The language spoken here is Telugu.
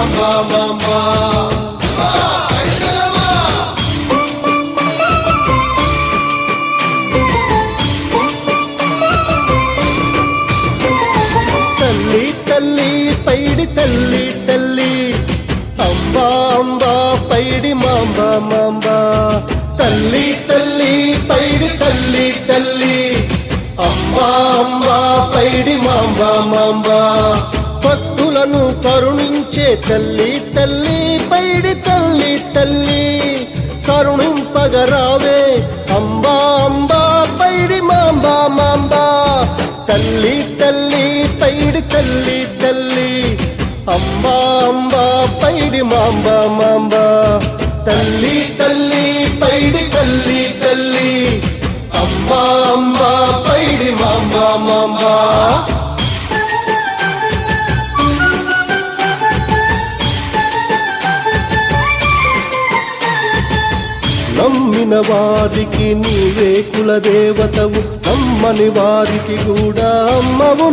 మాంబా మాంబా తల్లి తల్లి పైడి తల్లి తల్లి అంబా అంబా పైడి మాంబా మాంబా తల్లి తల్లి పైడి తల్లి తల్లి అంబా అంబా పైడి మాంబా మాంబా భక్తులను కరుణించే తల్లి తల్లి పైడి తల్లి తల్లి కరుణింపగరావే అంబా అంబా పైడి మాంబా మాంబా తల్లి తల్లి పైడి తల్లి తల్లి అంబా అంబా పైడి మాంబా మాంబా తల్లి తల్లి పైడి తల్లి తల్లి అంబా అంబా పైడి మాంబా మాంబా నమ్మిన వారికి నీవే కులదేవతవు నమ్మని వారికి కూడా అమ్మవు